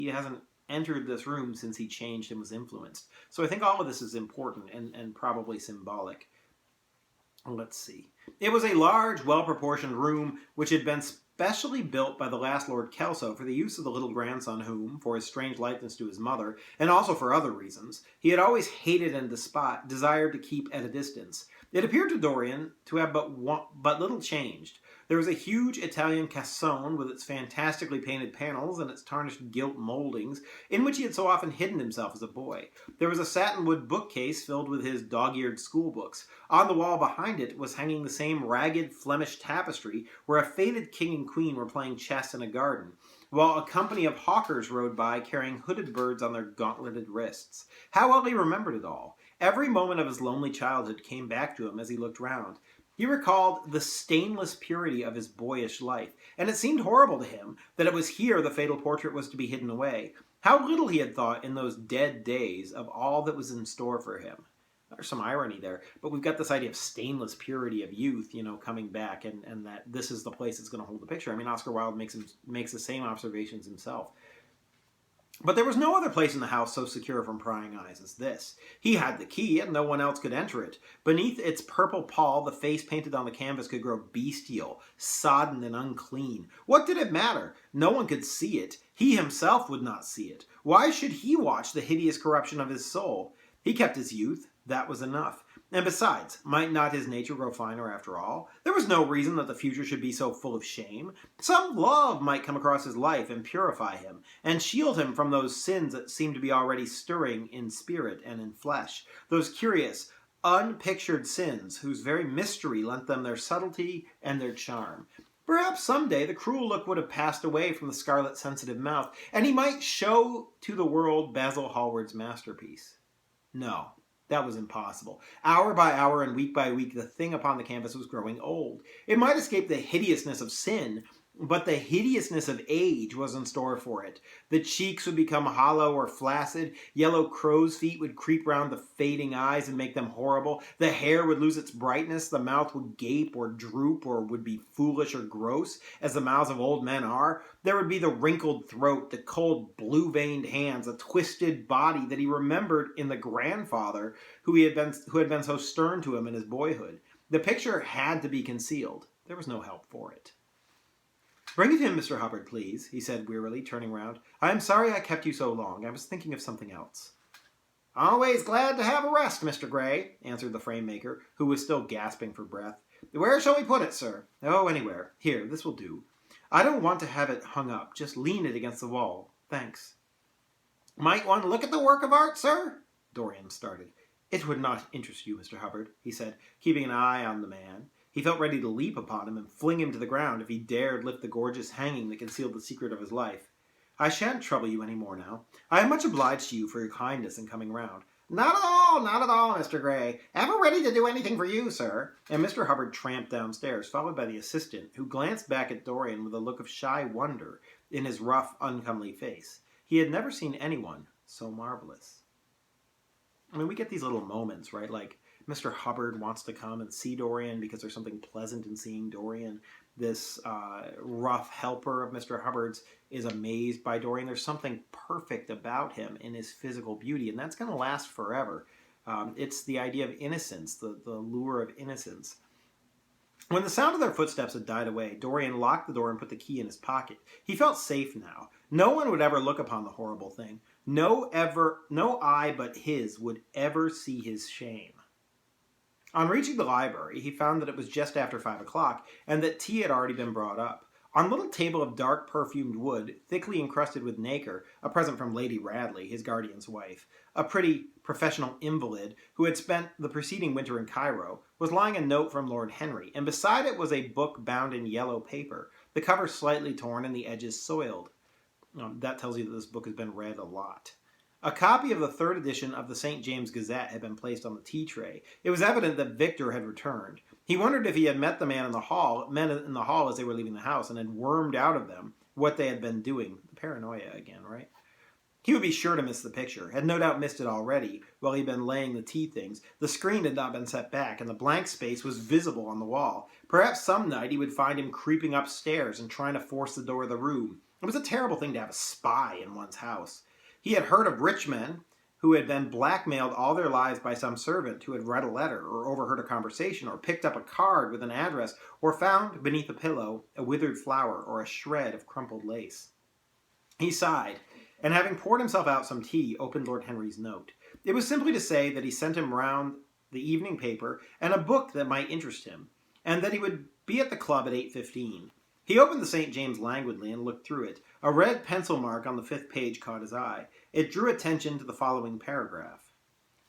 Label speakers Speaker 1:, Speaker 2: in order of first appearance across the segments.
Speaker 1: He hasn't entered this room since he changed and was influenced. So I think all of this is important and probably symbolic. Let's see. It was a large, well-proportioned room which had been specially built by the last Lord Kelso for the use of the little grandson whom, for his strange likeness to his mother, and also for other reasons, he had always hated and desired to keep at a distance. It appeared to Dorian to have but little changed. There was a huge Italian cassone with its fantastically painted panels and its tarnished gilt moldings, in which he had so often hidden himself as a boy. There was a satinwood bookcase filled with his dog-eared schoolbooks. On the wall behind it was hanging the same ragged Flemish tapestry where a faded king and queen were playing chess in a garden, while a company of hawkers rode by carrying hooded birds on their gauntleted wrists. How well he remembered it all! Every moment of his lonely childhood came back to him as he looked round. He recalled the stainless purity of his boyish life, and it seemed horrible to him that it was here the fatal portrait was to be hidden away. How little he had thought in those dead days of all that was in store for him. There's some irony there, but we've got this idea of stainless purity of youth, coming back, and that this is the place that's going to hold the picture. I mean, Oscar Wilde makes the same observations himself. But there was no other place in the house so secure from prying eyes as this. He had the key, and no one else could enter it. Beneath its purple pall, the face painted on the canvas could grow bestial, sodden and unclean. What did it matter? No one could see it. He himself would not see it. Why should he watch the hideous corruption of his soul? He kept his youth. That was enough. And besides, might not his nature grow finer after all? There was no reason that the future should be so full of shame. Some love might come across his life and purify him, and shield him from those sins that seemed to be already stirring in spirit and in flesh. Those curious, unpictured sins whose very mystery lent them their subtlety and their charm. Perhaps someday the cruel look would have passed away from the scarlet sensitive mouth, and he might show to the world Basil Hallward's masterpiece. No. That was impossible. Hour by hour and week by week, the thing upon the canvas was growing old. It might escape the hideousness of sin, but the hideousness of age was in store for it. The cheeks would become hollow or flaccid. Yellow crow's feet would creep round the fading eyes and make them horrible. The hair would lose its brightness. The mouth would gape or droop or would be foolish or gross, as the mouths of old men are. There would be the wrinkled throat, the cold, blue-veined hands, a twisted body that he remembered in the grandfather who had been so stern to him in his boyhood. The picture had to be concealed. There was no help for it. "Bring it in, Mr. Hubbard, please," he said wearily, turning round. "I am sorry I kept you so long. I was thinking of something else." "Always glad to have a rest, Mr. Gray," answered the frame-maker, who was still gasping for breath. "Where shall we put it, sir?" "Oh, anywhere. Here, this will do. I don't want to have it hung up. Just lean it against the wall. Thanks." "Might one look at the work of art, sir?" Dorian started. "It would not interest you, Mr. Hubbard," he said, keeping an eye on the man. He felt ready to leap upon him and fling him to the ground if he dared lift the gorgeous hanging that concealed the secret of his life. "I shan't trouble you any more now. I am much obliged to you for your kindness in coming round." Not at all, Mr. Gray. Ever ready to do anything for you, sir." And Mr. Hubbard tramped downstairs, followed by the assistant, who glanced back at Dorian with a look of shy wonder in his rough, uncomely face. He had never seen anyone so marvelous. I mean, we get these little moments, right? Like, Mr. Hubbard wants to come and see Dorian because there's something pleasant in seeing Dorian. This rough helper of Mr. Hubbard's is amazed by Dorian. There's something perfect about him in his physical beauty, and that's going to last forever. It's the idea of innocence, the lure of innocence. When the sound of their footsteps had died away, Dorian locked the door and put the key in his pocket. He felt safe now. No one would ever look upon the horrible thing. No eye but his would ever see his shame. On reaching the library, he found that it was just after 5 o'clock, and that tea had already been brought up. On a little table of dark perfumed wood, thickly encrusted with nacre, a present from Lady Radley, his guardian's wife, a pretty professional invalid who had spent the preceding winter in Cairo, was lying a note from Lord Henry, and beside it was a book bound in yellow paper, the cover slightly torn and the edges soiled. That tells you that this book has been read a lot. A copy of the 3rd edition of the St. James Gazette had been placed on the tea tray. It was evident that Victor had returned. He wondered if he had met the men in the hall as they were leaving the house, and had wormed out of them what they had been doing. Paranoia again, right? He would be sure to miss the picture, had no doubt missed it already while he had been laying the tea things. The screen had not been set back, and the blank space was visible on the wall. Perhaps some night he would find him creeping upstairs and trying to force the door of the room. It was a terrible thing to have a spy in one's house. He had heard of rich men who had been blackmailed all their lives by some servant who had read a letter or overheard a conversation or picked up a card with an address or found beneath a pillow a withered flower or a shred of crumpled lace. He sighed, and having poured himself out some tea, opened Lord Henry's note. It was simply to say that he sent him round the evening paper and a book that might interest him, and that he would be at the club at 8:15. He opened the St. James languidly and looked through it. A red pencil mark on the 5th page caught his eye. It drew attention to the following paragraph.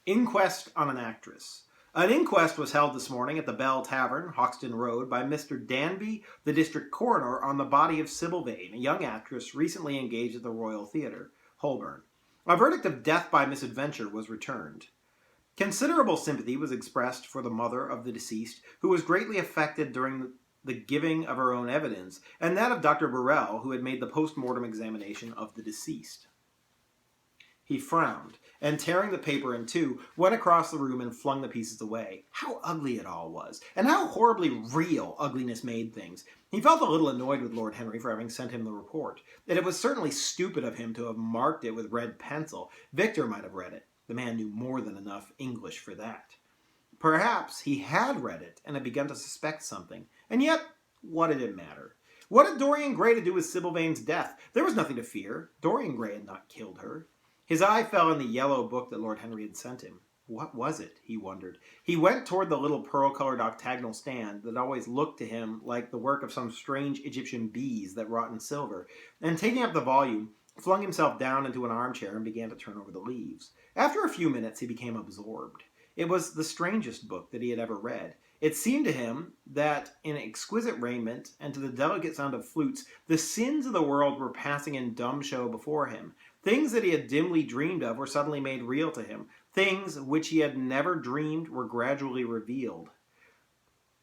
Speaker 1: Inquest on an actress. An inquest was held this morning at the Bell Tavern, Hoxton Road, by Mr. Danby, the district coroner, on the body of Sibyl Vane, a young actress recently engaged at the Royal Theatre, Holborn. A verdict of death by misadventure was returned. Considerable sympathy was expressed for the mother of the deceased, who was greatly affected during the giving of her own evidence, and that of Dr. Burrell, who had made the post-mortem examination of the deceased. He frowned, and tearing the paper in two, went across the room and flung the pieces away. How ugly it all was, and how horribly real ugliness made things. He felt a little annoyed with Lord Henry for having sent him the report, and it was certainly stupid of him to have marked it with red pencil. Victor might have read it. The man knew more than enough English for that. Perhaps he had read it and had begun to suspect something, and yet, what did it matter? What had Dorian Gray to do with Sibyl Vane's death? There was nothing to fear. Dorian Gray had not killed her. His eye fell on the yellow book that Lord Henry had sent him. What was it? He wondered. He went toward the little pearl-colored octagonal stand that always looked to him like the work of some strange Egyptian bees that wrought in silver, and taking up the volume, flung himself down into an armchair and began to turn over the leaves. After a few minutes, he became absorbed. It was the strangest book that he had ever read. It seemed to him that in exquisite raiment and to the delicate sound of flutes, the sins of the world were passing in dumb show before him. Things that he had dimly dreamed of were suddenly made real to him. Things which he had never dreamed were gradually revealed.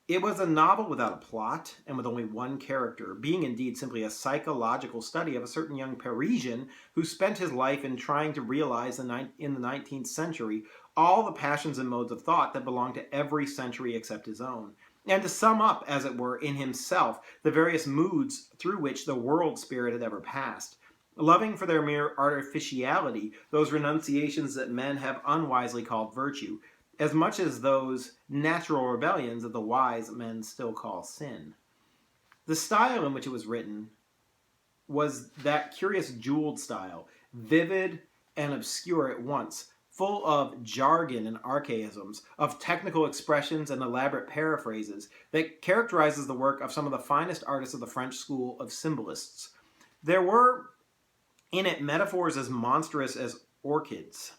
Speaker 1: It was a novel without a plot and with only one character, being indeed simply a psychological study of a certain young Parisian who spent his life in trying to realize in the 19th century all the passions and modes of thought that belonged to every century except his own, and to sum up, as it were, in himself the various moods through which the world spirit had ever passed, loving for their mere artificiality those renunciations that men have unwisely called virtue, as much as those natural rebellions that the wise men still call sin. The style in which it was written was that curious jeweled style, vivid and obscure at once, full of jargon and archaisms, of technical expressions and elaborate paraphrases that characterizes the work of some of the finest artists of the French school of symbolists. There were in it metaphors as monstrous as orchids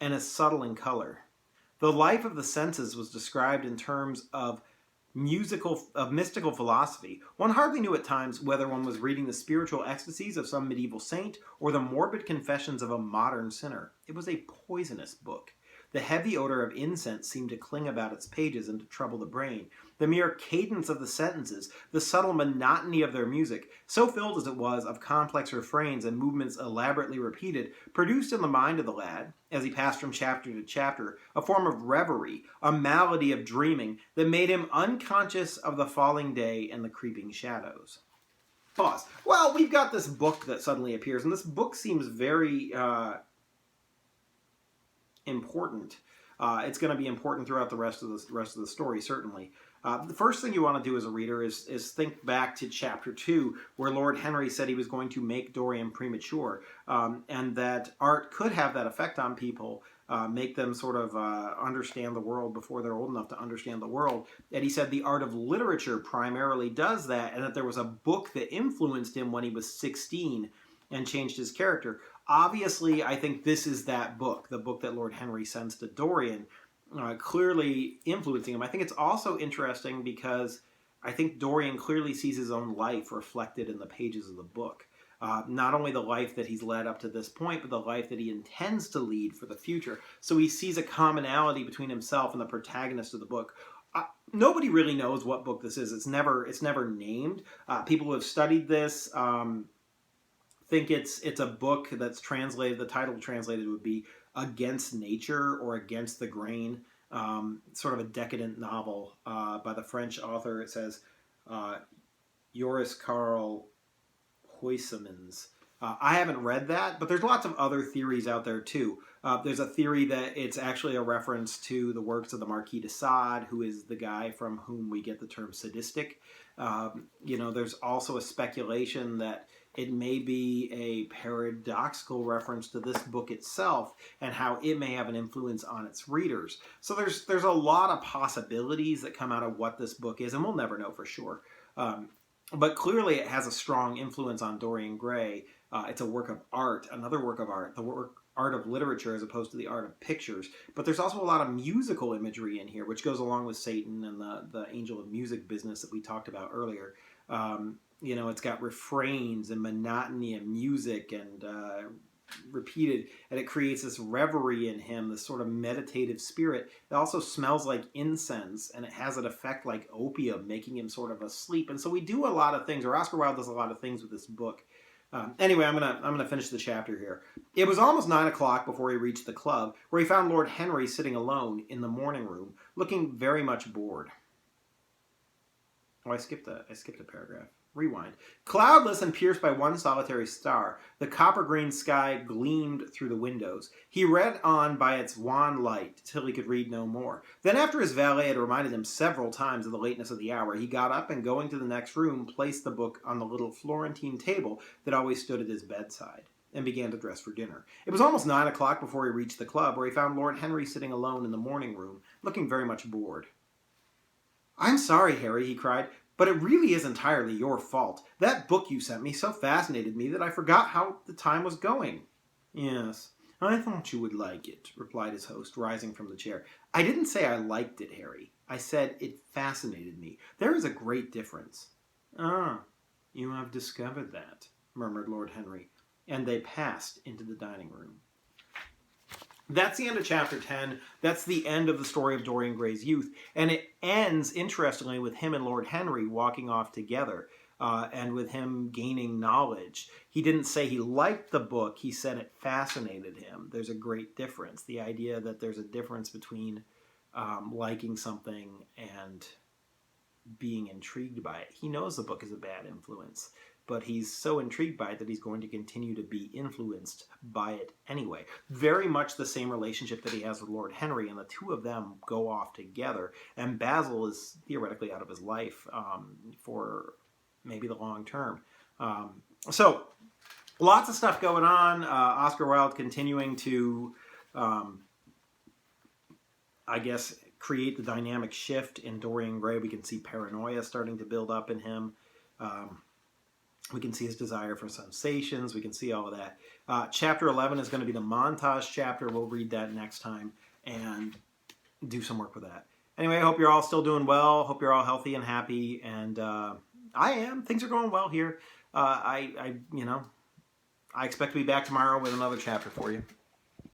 Speaker 1: and as subtle in color. The life of the senses was described in terms of mystical philosophy. One hardly knew at times whether one was reading the spiritual ecstasies of some medieval saint or the morbid confessions of a modern sinner. It was a poisonous book. The heavy odor of incense seemed to cling about its pages and to trouble the brain. The mere cadence of the sentences, the subtle monotony of their music, so filled as it was of complex refrains and movements elaborately repeated, produced in the mind of the lad, as he passed from chapter to chapter, a form of reverie, a malady of dreaming that made him unconscious of the falling day and the creeping shadows. Pause. Well, we've got this book that suddenly appears, and this book seems very important. It's going to be important throughout the rest of the story, certainly. The first thing you want to do as a reader is think back to chapter 2, where Lord Henry said he was going to make Dorian premature, and that art could have that effect on people, make them sort of understand the world before they're old enough to understand the world. And he said the art of literature primarily does that, and that there was a book that influenced him when he was 16 and changed his character. Obviously, I think this is that book, the book that Lord Henry sends to Dorian, clearly influencing him. I think it's also interesting because I think Dorian clearly sees his own life reflected in the pages of the book. Not only the life that he's led up to this point, but the life that he intends to lead for the future. So he sees a commonality between himself and the protagonist of the book. Nobody really knows what book this is. It's never named. People who have studied this think it's a book that's translated. The title translated would be Against Nature or Against the Grain, sort of a decadent novel by the French author. It says Joris Karl Poissamens. I haven't read that, but there's lots of other theories out there too. There's a theory that it's actually a reference to the works of the Marquis de Sade, who is the guy from whom we get the term sadistic. There's also a speculation that it may be a paradoxical reference to this book itself and how it may have an influence on its readers. So there's a lot of possibilities that come out of what this book is, and we'll never know for sure. But clearly it has a strong influence on Dorian Gray. It's a work of art, another work of art, art of literature as opposed to the art of pictures. But there's also a lot of musical imagery in here, which goes along with Satan and the angel of music business that we talked about earlier. It's got refrains and monotony and music and repeated, and it creates this reverie in him, this sort of meditative spirit. It also smells like incense, and it has an effect like opium, making him sort of asleep. And so we do a lot of things, or Oscar Wilde does a lot of things with this book. Anyway, I'm gonna finish the chapter here. It was almost 9 o'clock before he reached the club, where he found Lord Henry sitting alone in the morning room, looking very much bored. Oh, I skipped a paragraph. Rewind. Cloudless and pierced by one solitary star, the copper-green sky gleamed through the windows. He read on by its wan light till he could read no more. Then, after his valet had reminded him several times of the lateness of the hour, he got up and, going to the next room, placed the book on the little Florentine table that always stood at his bedside, and began to dress for dinner. It was almost 9 o'clock before he reached the club, where he found Lord Henry sitting alone in the morning room, looking very much bored. "I'm sorry, Harry," he cried, "but it really is entirely your fault. That book you sent me so fascinated me that I forgot how the time was going." "Yes, I thought you would like it," replied his host, rising from the chair. "I didn't say I liked it, Harry. I said it fascinated me. There is a great difference." "Ah, you have discovered that," murmured Lord Henry, and they passed into the dining room. That's the end of chapter 10. That's the end of the story of Dorian Gray's youth. And it ends, interestingly, with him and Lord Henry walking off together and with him gaining knowledge. He didn't say he liked the book. He said it fascinated him. There's a great difference. The idea that there's a difference between liking something and being intrigued by it. He knows the book is a bad influence, but he's so intrigued by it that he's going to continue to be influenced by it anyway. Very much the same relationship that he has with Lord Henry, and the two of them go off together. And Basil is theoretically out of his life for maybe the long term. So lots of stuff going on. Oscar Wilde continuing to, create the dynamic shift in Dorian Gray. We can see paranoia starting to build up in him. We can see his desire for sensations. We can see all of that. Chapter 11 is going to be the montage chapter. We'll read that next time and do some work with that. Anyway, I hope you're all still doing well. Hope you're all healthy and happy. And I am. Things are going well here. I expect to be back tomorrow with another chapter for you.